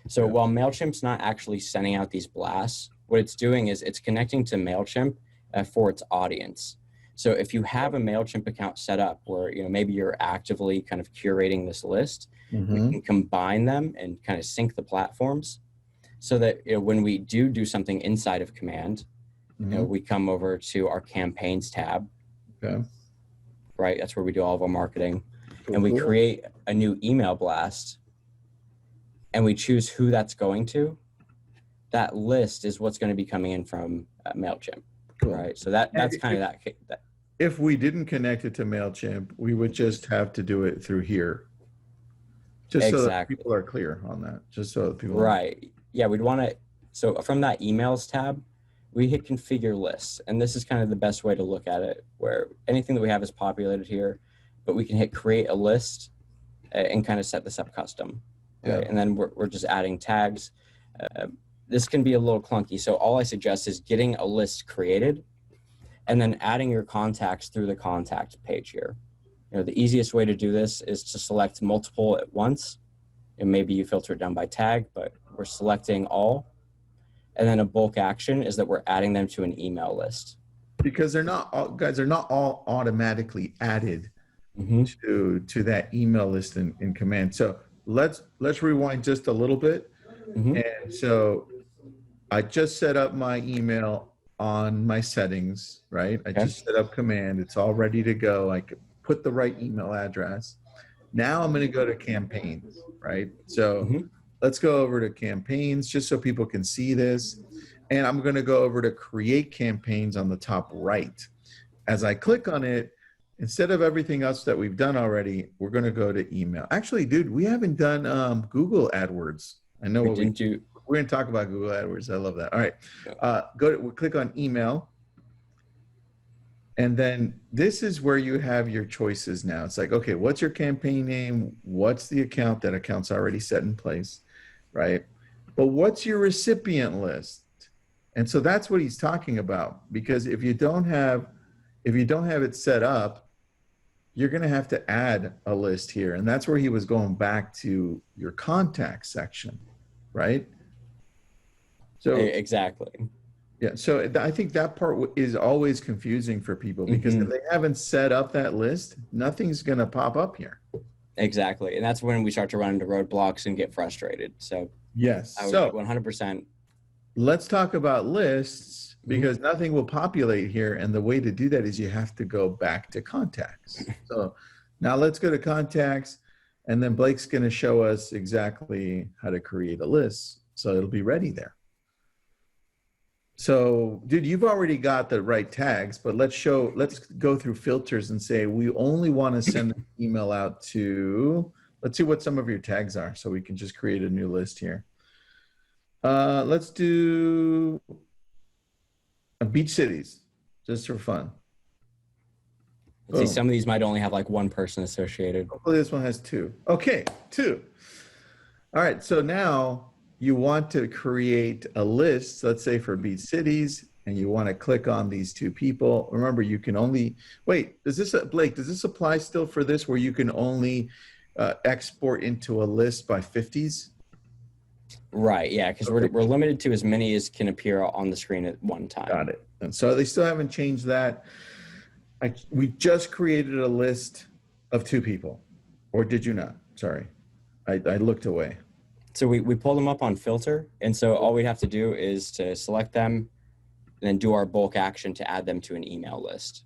So while Mailchimp's not actually sending out these blasts, what it's doing is it's connecting to Mailchimp for its audience. So if you have a Mailchimp account set up where maybe you're actively kind of curating this list, we can combine them and kind of sync the platforms so that when we do something inside of Command, we come over to our campaigns tab. Okay. Right, that's where we do all of our marketing. And we create a new email blast and we choose who that's going to. That list is what's going to be coming in from Mailchimp. Cool. Right. So that's kind of that. If we didn't connect it to Mailchimp, we would just have to do it through here. Just so that people are clear on that. Just so that people Right. Yeah, we'd want to. So from that emails tab, we hit configure lists. And this is kind of the best way to look at it, where anything that we have is populated here, but we can hit create a list and kind of set this up custom. Yeah. Right? And then we're just adding tags. This can be a little clunky. So all I suggest is getting a list created and then adding your contacts through the contact page here. The easiest way to do this is to select multiple at once. And maybe you filter it down by tag, but we're selecting all. And then a bulk action is that we're adding them to an email list. Because they're not all automatically added to that email list in Command. So let's rewind just a little bit. And so I just set up my email on my settings, right? I just set up Command. It's all ready to go. I could put the right email address. Now I'm going to go to campaigns, right? So let's go over to campaigns just so people can see this. And I'm going to go over to create campaigns on the top right. As I click on it, instead of everything else that we've done already, we're going to go to email. Actually, dude, we haven't done Google AdWords. I know we're going to talk about Google AdWords. I love that. All right. We'll click on email. And then this is where you have your choices now. It's like, okay, what's your campaign name? What's the account? That account's already set in place, right? But what's your recipient list? And so that's what he's talking about. Because if you don't have it set up, you're going to have to add a list here. And that's where he was going back to your contact section, right? So Exactly. yeah, so I think that part is always confusing for people because if they haven't set up that list, nothing's going to pop up here. Exactly. And that's when we start to run into roadblocks and get frustrated. So yes. I would So 100%. let's talk about lists because nothing will populate here. And the way to do that is you have to go back to contacts. So now let's go to contacts, and then Blake's going to show us exactly how to create a list. So it'll be ready there. So, dude, you've already got the right tags, but let's go through filters and say we only want to send an email out to, let's see what some of your tags are so we can just create a new list here. Let's do beach cities, just for fun. See, some of these might only have like one person associated. Hopefully this one has two. Okay, two. All right, so now you want to create a list, let's say for beach cities, and you want to click on these two people. Remember, you can only, wait, Blake, does this apply still for this where you can only export into a list by 50s? Right, yeah, because we're limited to as many as can appear on the screen at one time. Got it. And so they still haven't changed that. We just created a list of two people, or did you not? Sorry, I looked away. So we pulled them up on filter, and so all we have to do is to select them, and then do our bulk action to add them to an email list.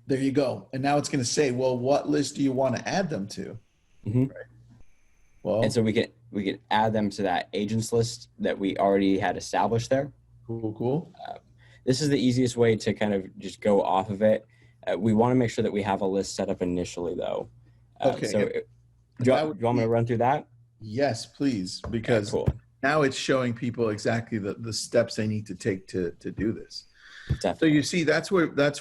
There you go. And now it's going to say, well, what list do you want to add them to? Right. Well, and so we can add them to that agents list that we already had established there. Cool. This is the easiest way to kind of just go off of it. We want to make sure that we have a list set up initially, though. Okay. So do you want me to run through that? Yes, please, because now it's showing people exactly the steps they need to take to do this. Definitely. So you see, that's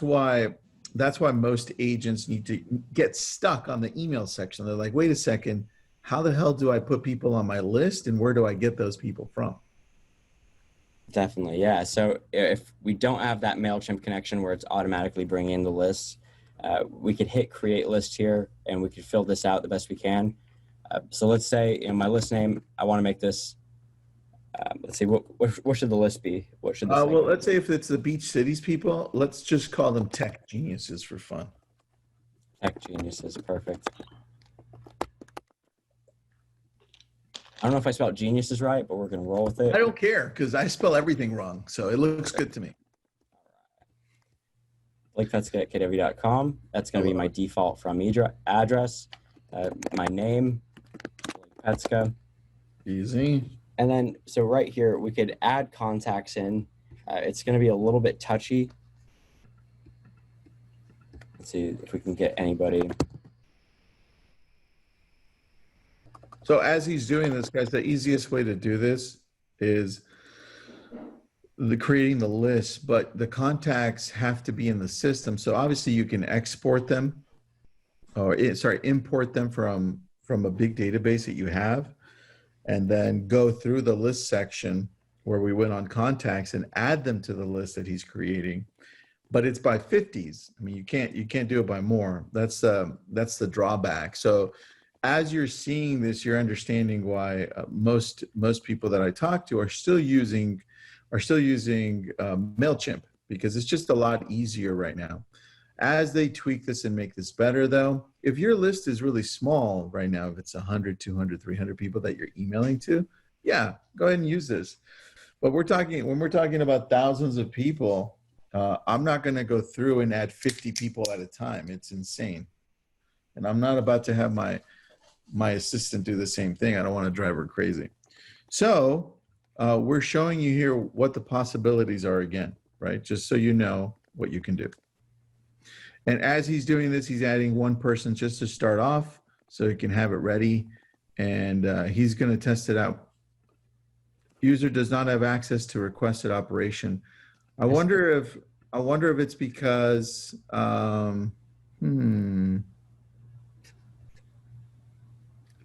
why most agents need to get stuck on the email section. They're like, wait a second, how the hell do I put people on my list, and where do I get those people from? Definitely, yeah. So if we don't have that Mailchimp connection where it's automatically bringing in the lists, we could hit create list here, and we could fill this out the best we can. So let's say in my list name, I want to make this, let's see, what should the list be? What should this well, let's say if it's the beach cities people, let's just call them tech geniuses for fun. Tech geniuses, perfect. I don't know if I spelled geniuses right, but we're going to roll with it. I don't care because I spell everything wrong, so it looks good to me. BlakePetska@kw.com. That's going to be my default from address. My name, Blake Petska. Easy. And then, so right here, we could add contacts in. It's going to be a little bit touchy. Let's see if we can get anybody. So as he's doing this, guys, the easiest way to do this is creating the list, but the contacts have to be in the system. So obviously you can export them, or import them from a big database that you have, and then go through the list section where we went on contacts and add them to the list that he's creating. But it's by 50s. I mean, you can't do it by more. That's the drawback. So as you're seeing this, you're understanding why most people that I talk to are still using Mailchimp, because it's just a lot easier right now. As they tweak this and make this better, though, if your list is really small right now, if it's 100, 200, 300 people that you're emailing to, yeah, go ahead and use this. But when we're talking about thousands of people, I'm not going to go through and add 50 people at a time. It's insane. And I'm not about to have my assistant do the same thing. I don't want to drive her crazy. So we're showing you here what the possibilities are again, right? Just so you know what you can do. And as he's doing this, he's adding one person just to start off so he can have it ready. And he's going to test it out. User does not have access to requested operation. I wonder if it's because,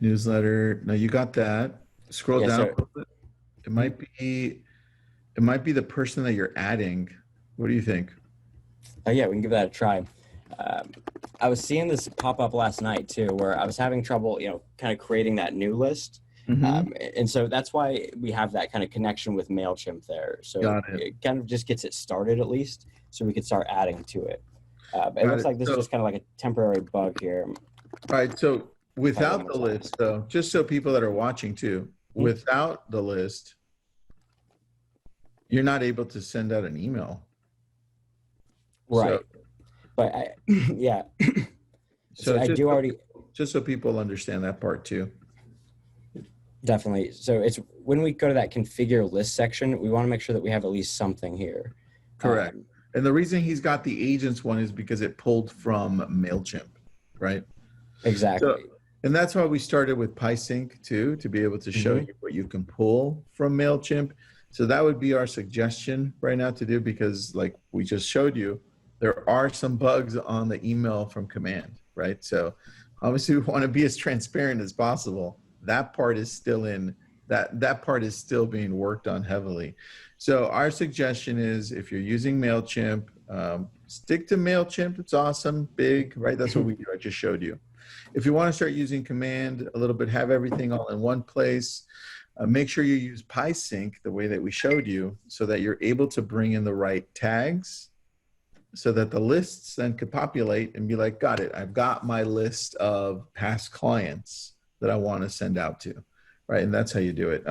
newsletter. No, you got that. Scroll down a little bit. It might be the person that you're adding. What do you think? Yeah, we can give that a try. I was seeing this pop up last night too, where I was having trouble, kind of creating that new list. And so that's why we have that kind of connection with Mailchimp there. So Got it. it kind of just gets it started at least, so we could start adding to it. It Got looks it. like this is just kind of like a temporary bug here. All right. So without one the more time. list, though, just so people that are watching too, without the list, you're not able to send out an email. Right. But yeah. So I do already. Just so people understand that part too. Definitely. So it's when we go to that configure list section, we want to make sure that we have at least something here. Correct. And the reason he's got the agents one is because it pulled from Mailchimp, right? Exactly. So, and that's why we started with PieSync too, to be able to show you what you can pull from Mailchimp. So that would be our suggestion right now to do, because like we just showed you, there are some bugs on the email from command, right? So obviously we want to be as transparent as possible. That part is still in, that part is still being worked on heavily. So our suggestion is, if you're using Mailchimp, stick to Mailchimp. It's awesome, big, right? That's what we do. I just showed you. If you want to start using command a little bit, have everything all in one place. Make sure you use PieSync the way that we showed you, so that you're able to bring in the right tags, so that the lists then could populate and be like, got it. I've got my list of past clients that I want to send out to, right? And that's how you do it.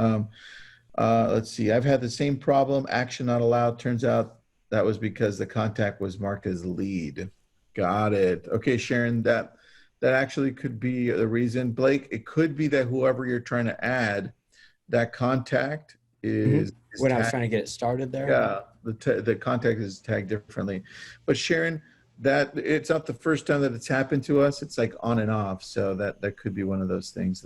Let's see. I've had the same problem. Action not allowed. Turns out that was because the contact was marked as lead. Got it. Okay, Sharon, that actually could be the reason. Blake, it could be that whoever you're trying to add, that contact is when I was trying to get it started there. Yeah, the contact is tagged differently. But Sharon, that it's not the first time that it's happened to us. It's like on and off. So that could be one of those things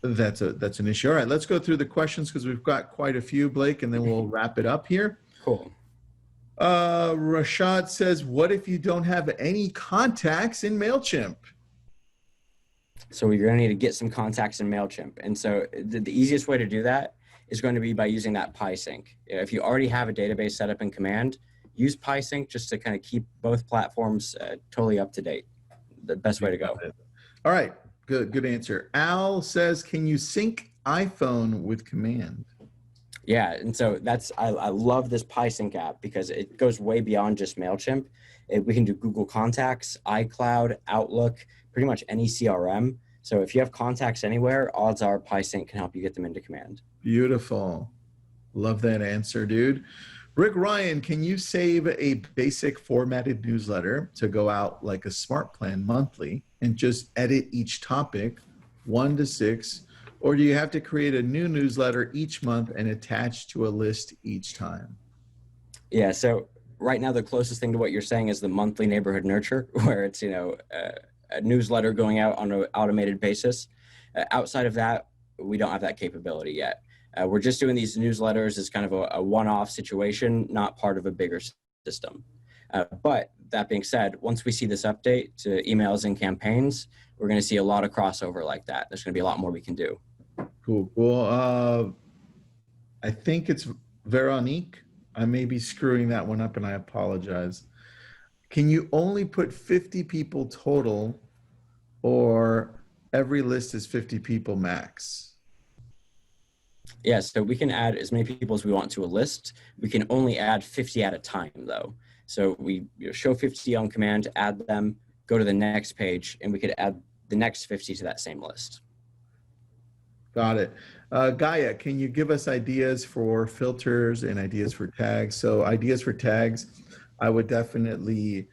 that's an issue. All right, let's go through the questions, because we've got quite a few, Blake, and then we'll wrap it up here. Cool. Rashad says, what if you don't have any contacts in Mailchimp? So you're going to need to get some contacts in Mailchimp. And so the easiest way to do that is going to be by using that PieSync. If you already have a database set up in command, use PieSync just to kind of keep both platforms totally up to date. The best way to go. All right. Good answer. Al says, can you sync iPhone with command? Yeah, and so I love this PieSync app because it goes way beyond just Mailchimp. We can do Google Contacts, iCloud, Outlook, pretty much any CRM. So if you have contacts anywhere, odds are PieSync can help you get them into command. Beautiful. Love that answer, dude. Rick Ryan, can you save a basic formatted newsletter to go out like a smart plan monthly and just edit each topic 1 to 6? Or do you have to create a new newsletter each month and attach to a list each time? Yeah, so right now the closest thing to what you're saying is the monthly neighborhood nurture, where it's, a newsletter going out on an automated basis. Outside of that, we don't have that capability yet. We're just doing these newsletters as kind of a one-off situation, not part of a bigger system. But that being said, once we see this update to emails and campaigns, we're going to see a lot of crossover like that. There's going to be a lot more we can do. Cool. I think it's Veronique. I may be screwing that one up and I apologize. Can you only put 50 people total, or every list is 50 people max? Yeah, so we can add as many people as we want to a list. We can only add 50 at a time though. So we show 50 on command, add them, go to the next page, and we could add the next 50 to that same list. Got it. Gaia, can you give us ideas for filters and ideas for tags? So ideas for tags, I would definitely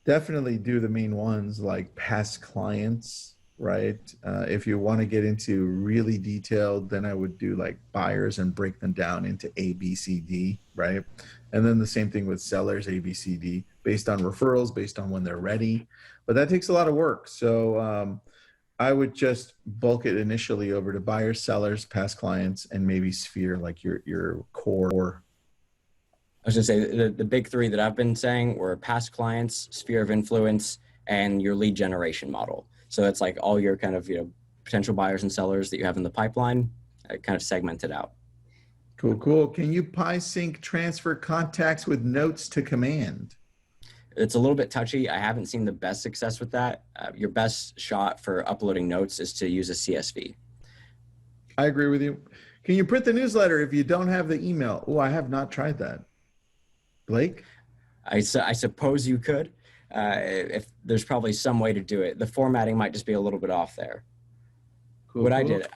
do the main ones like past clients, right? If you want to get into really detailed, then I would do like buyers and break them down into A, B, C, D, right? And then the same thing with sellers, A, B, C, D, based on referrals, based on when they're ready. But that takes a lot of work. So I would just bulk it initially over to buyers, sellers, past clients, and maybe sphere, like your core. I was going to say the big three that I've been saying were past clients, sphere of influence, and your lead generation model. So it's like all your kind of potential buyers and sellers that you have in the pipeline, kind of segmented out. Cool. Can you PieSync transfer contacts with notes to command? It's a little bit touchy. I haven't seen the best success with that. Your best shot for uploading notes is to use a CSV. I agree with you. Can you print the newsletter if you don't have the email? Oh, I have not tried that. Blake? I suppose you could. If there's probably some way to do it. The formatting might just be a little bit off there. Cool, What I cool. did,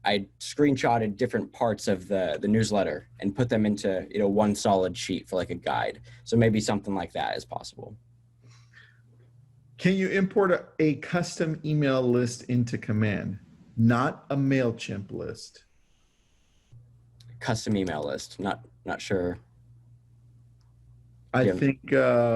I screenshotted different parts of the newsletter and put them into one solid sheet for like a guide. So maybe something like that is possible. Can you import a custom email list into Command? Not a Mailchimp list. Custom email list. Not sure. I Yeah. think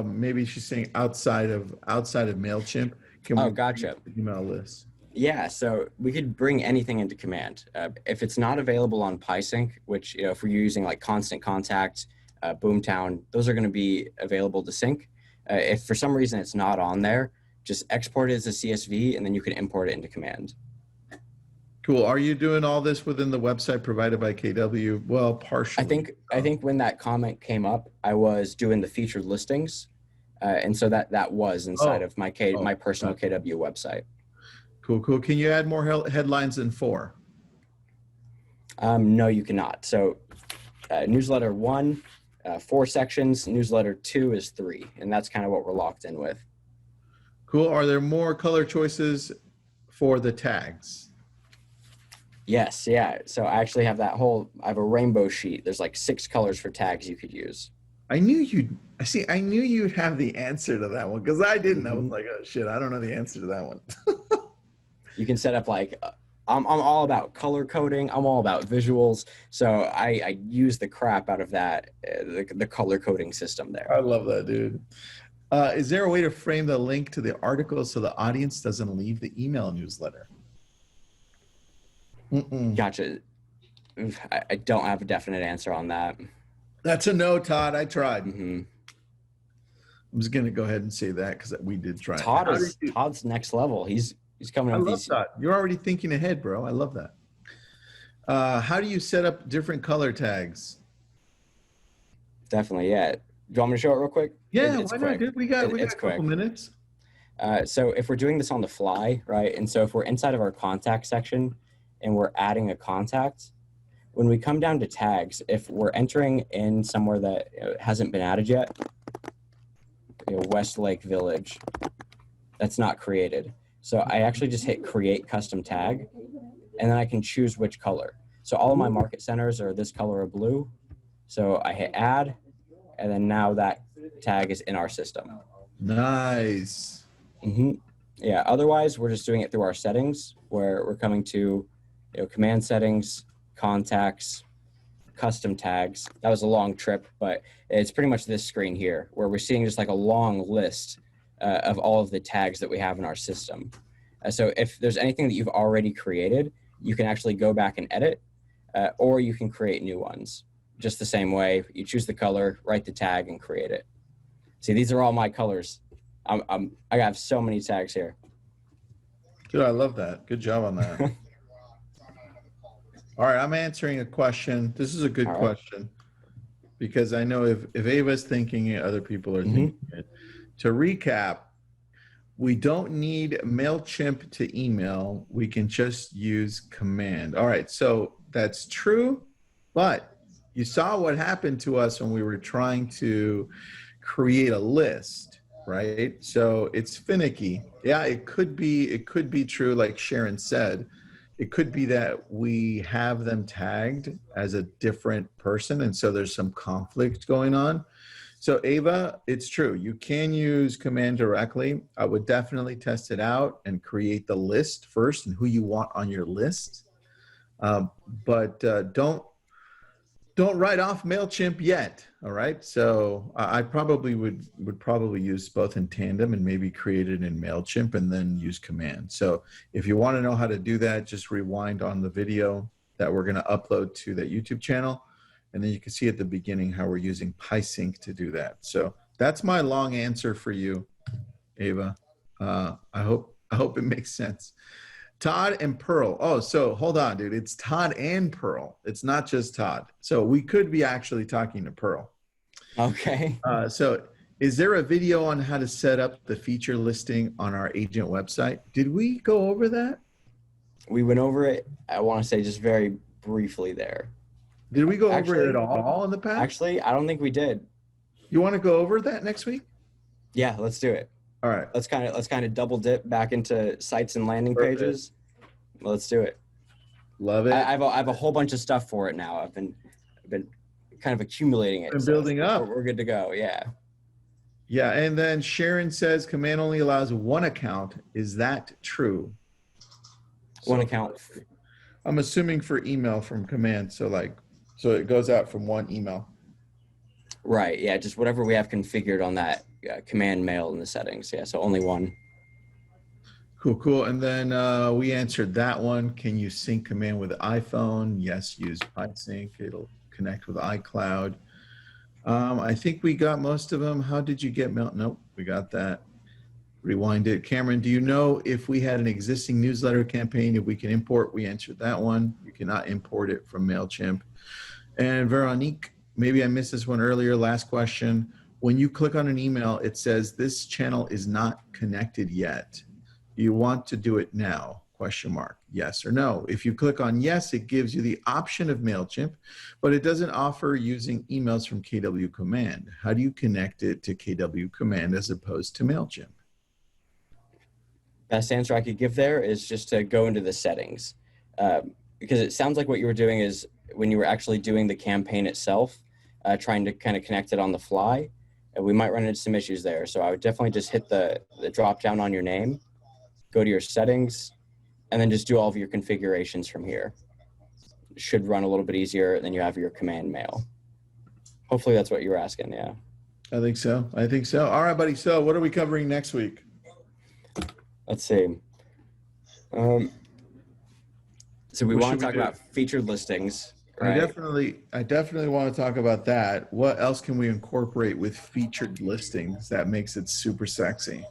maybe she's saying outside of Mailchimp. Can we Gotcha. create an email list? Yeah, so we could bring anything into Command. If it's not available on PySync, which if we're using like Constant Contact, Boomtown, those are going to be available to sync. If for some reason it's not on there, just export it as a CSV, and then you can import it into Command. Cool. Are you doing all this within the website provided by KW? Well, partially. I think when that comment came up, I was doing the featured listings, and so that was inside of my personal KW website. Cool, cool. Can you add more headlines than 4? No, you cannot. So newsletter 1, 4 sections. Newsletter 2 is 3, and that's kind of what we're locked in with. Cool. Are there more color choices for the tags? Yes, yeah. So I actually have I have a rainbow sheet. There's like 6 colors for tags you could use. I knew you'd have the answer to that one because I didn't. I was like, oh shit, I don't know the answer to that one. You can set up like, I'm all about color coding. I'm all about visuals. So I use the crap out of that, the color coding system there. I love that, dude. Is there a way to frame the link to the article so the audience doesn't leave the email newsletter? Gotcha. I don't have a definite answer on that. That's a no, Todd. I tried. Mm-hmm. I'm just going to go ahead and say that because we did try. Todd's next level. He's coming up with these. Todd. You're already thinking ahead, bro. I love that. How do you set up different color tags? Definitely, yeah. Do you want me to show it real quick? Yeah, why not, dude? We got a couple minutes. So if we're doing this on the fly, right? And so if we're inside of our contact section and we're adding a contact, when we come down to tags, if we're entering in somewhere that hasn't been added yet, Westlake Village, that's not created. So I actually just hit create custom tag, and then I can choose which color. So all of my market centers are this color of blue. So I hit add, and then now that tag is in our system. Nice. Mm-hmm. Yeah, otherwise we're just doing it through our settings where we're coming to command settings, contacts, custom tags. That was a long trip, but it's pretty much this screen here where we're seeing just like a long list of all of the tags that we have in our system. So if there's anything that you've already created, you can actually go back and edit, or you can create new ones. Just the same way, you choose the color, write the tag, and create it. See, these are all my colors. I have so many tags here. Dude, I love that. Good job on that. All right, I'm answering a question. This is a good question because I know if Ava's thinking it, other people are thinking it. To recap, we don't need Mailchimp to email. We can just use command. All right, so that's true, but you saw what happened to us when we were trying to create a list, right? So it's finicky. Yeah, it could be true, like Sharon said. It could be that we have them tagged as a different person, and so there's some conflict going on. So Ava, it's true. You can use command directly. I would definitely test it out and create the list first and who you want on your list. But don't write off Mailchimp yet. All right. So I probably would probably use both in tandem and maybe create it in Mailchimp and then use command. So if you want to know how to do that, just rewind on the video that we're going to upload to that YouTube channel. And then you can see at the beginning how we're using PySync to do that. So that's my long answer for you, Ava. I hope it makes sense. Todd and Pearl. Oh, so hold on, dude. It's Todd and Pearl. It's not just Todd. So we could be actually talking to Pearl. Okay. So Is there a video on how to set up the feature listing on our agent website? Did we go over that? We went over it, I want to say just very briefly there. Did we go over it at all in the past? Actually, I don't think we did. You want to go over that next week? Yeah, let's do it. All right. Let's kind of double dip back into sites and landing pages. Let's do it. Love it. I have a whole bunch of stuff for it now. I've been kind of accumulating it. And building up. We're good to go. Yeah. Yeah, and then Sharon says command only allows one account. Is that true? One account. I'm assuming for email from command. So it goes out from one email. Right. Yeah. Just whatever we have configured on that command mail in the settings. Yeah. So only one. Cool. And then we answered that one. Can you sync command with iPhone? Yes, use PiSync. It'll connect with iCloud. I think we got most of them. How did you get mail? Nope, we got that. Rewind it. Cameron, do you know if we had an existing newsletter campaign, if we can import? We answered that one. You cannot import it from Mailchimp. And Veronique, maybe I missed this one earlier. Last question. When you click on an email, it says this channel is not connected yet. You want to do it now? Question mark. Yes or no. If you click on yes, it gives you the option of Mailchimp, but it doesn't offer using emails from KW Command. How do you connect it to KW Command as opposed to Mailchimp? Best answer I could give there is just to go into the settings, because it sounds like what you were doing is when you were actually doing the campaign itself, trying to kind of connect it on the fly, we might run into some issues there. So I would definitely just hit the drop down on your name, go to your settings, and then just do all of your configurations from here. It should run a little bit easier than you have your command mail. Hopefully that's what you were asking, yeah. I think so. All right, buddy. So what are we covering next week? Let's see. So we want to talk about featured listings. Right? I definitely want to talk about that. What else can we incorporate with featured listings that makes it super sexy?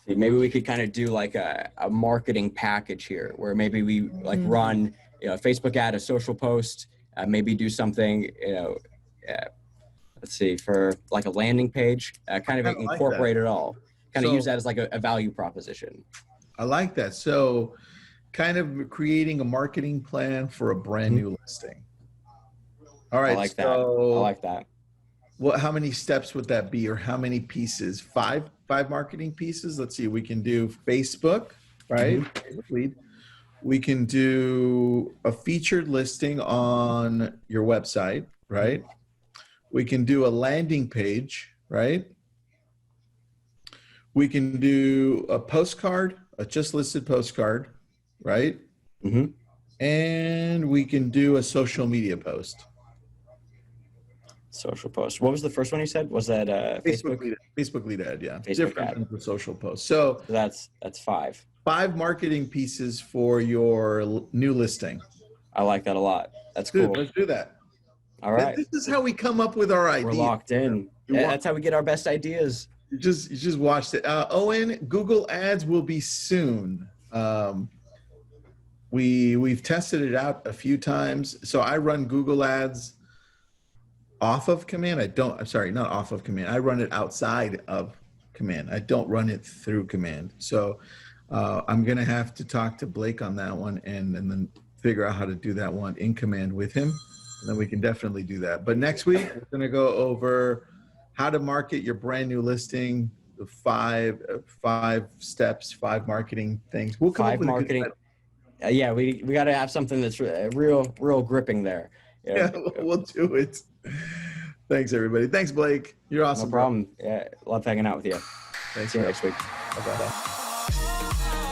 Maybe we could kind of do like a marketing package here where maybe we like run a Facebook ad, a social post, maybe do something, let's see, for like a landing page, kind of incorporate it all, kind of use that as like a value proposition. I like that. So kind of creating a marketing plan for a brand new listing. All right. I like that. How many steps would that be, or how many pieces? Five marketing pieces. Let's see. We can do Facebook, right? Facebook lead. We can do a featured listing on your website, right? We can do a landing page, right? We can do a postcard, a just listed postcard, right? And we can do a social media post. Social post. What was the first one you said? Was that Facebook? Facebook lead ad, yeah. Facebook different ad. than the social post. So that's 5. 5 marketing pieces for your new listing. I like that a lot. That's cool. Let's do that. All right. This is how we come up with our ideas. We're locked in. That's how we get our best ideas. You just watched it. Owen, Google Ads will be soon. We've tested it out a few times. So I run Google Ads off of command. Not off of command. I run it outside of command. I don't run it through command. So I'm going to have to talk to Blake on that one and then figure out how to do that one in command with him. And then we can definitely do that. But next week, we're going to go over how to market your brand new listing, the 5 steps, 5 marketing things. We'll come 5 up with marketing. Yeah, we got to have something that's real gripping there. Yeah, we'll do it. Thanks, everybody. Thanks, Blake. You're awesome. No problem. Yeah, love hanging out with you. Thanks. See you next week. Bye-bye.